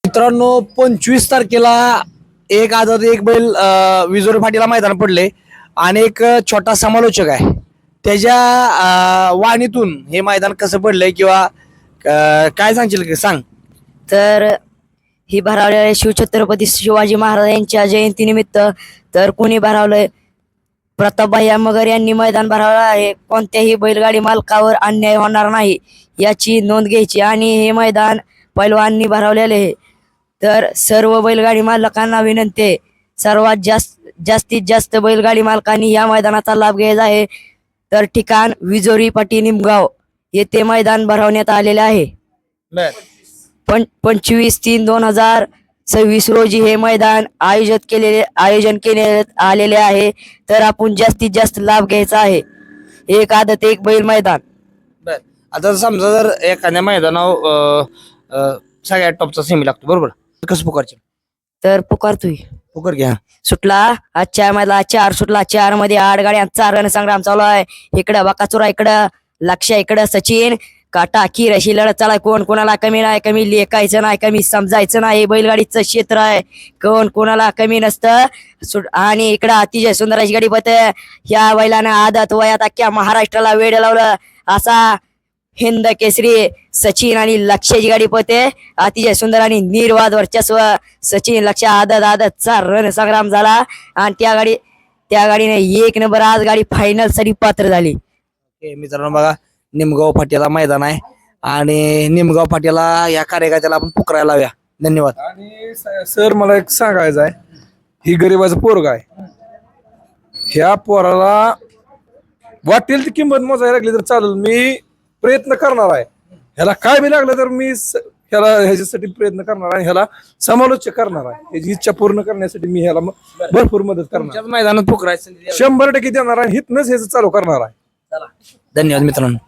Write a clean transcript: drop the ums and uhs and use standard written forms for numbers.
मित्रांनो 25 तारखेला एक आदत एक बैल विजोरी फाटीला मैदान पडले आणि एक छोटा समालोचक आहे त्याच्या वाणीतून हे मैदान कसं पडलंय किंवा काय सांगशील की सांग. तर ही भरावलेल्या शिवछत्रपती शिवाजी महाराज यांच्या जयंतीनिमित्त तर कोणी भरावलंय प्रतापभाई मगर यांनी मैदान भरावलं आहे. कोणत्याही बैलगाडी मालकावर अन्याय होणार नाही याची नोंद घ्यायची आणि हे मैदान पैलवानांनी भरवलेले आहे. तर सर्व बैलगाडी मालकांना विनंती आहे, जास्तीत जास्त बैलगाडी मालकांनी या मैदानाचा लाभ घ्यायचा आहे. तर ठिकाण विजोरी पाटी निमगाव येथे मैदान भरवण्यात आलेले आहे. 25/3/2026 रोजी हे मैदान आयोजन केले आलेले आहे. तर आपण जास्तीत जास्त लाभ घ्यायचा आहे. एक आदत एक बैल मैदान. बर, आता समजा जर एखाद्या मैदानावर सगळ्यात टॉपचा सेमी लागतो बरोबर, कसं पुकारचे? तर पुकारतोय पुकार घ्या. सुटला आजच्या मैदानाला 4 सुटला. 4 मध्ये 8 गाड्यांचा रणसंग्राम चालू आहे. इकडं बकाचुरा, इकडं लक्ष, इकडं सचिन. काटा अखीर अशी लढत चालू आहे. कोण कोणाला कमी नाही, कमी लेखायचं नाही, कमी समजायचं नाही. बैलगाडीचं क्षेत्र आहे, कोण कोणाला कमी नसतं. आणि इकडं अतिशय सुंदर अशी गाडी पळते. ह्या बैलानं आदत वयात अख्ख्या महाराष्ट्राला वेड लावलं असा हिंद केसरी सचिन आणि लक्षाची गाडी पळते. अतिशय सुंदर आणि निर्वाद वर्चस्व सचिन लक्ष आदतचा रणसंग्राम झाला आणि त्या गाडीने 1 नंबर आज गाडी फायनल साठी पात्र झाली. मित्रांनो बघा, निमगाव फाट्याला मैदान आहे आणि निमगाव फाट्याला या कार्यकर्त्याला आपण पुकारायला लावूया. धन्यवाद. आणि सर मला एक सांगायचं आहे, ही गरीबाचं पोरगा आहे. ह्या पोराला वाटेल ती किंमत मोजायला लागली तर चालेल, मी प्रयत्न करणार आहे. ह्याला काय बी लागलं तर मी ह्याला ह्याच्यासाठी प्रयत्न करणार आहे, ह्याला समालोचक करणार आहे. ह्याची इच्छा पूर्ण करण्यासाठी मी ह्याला भरपूर मदत करणार, मैदानात पुकारायचं 100% देणार आहे. हितनच ह्याचं चालू करणार आहे. धन्यवाद मित्रांनो.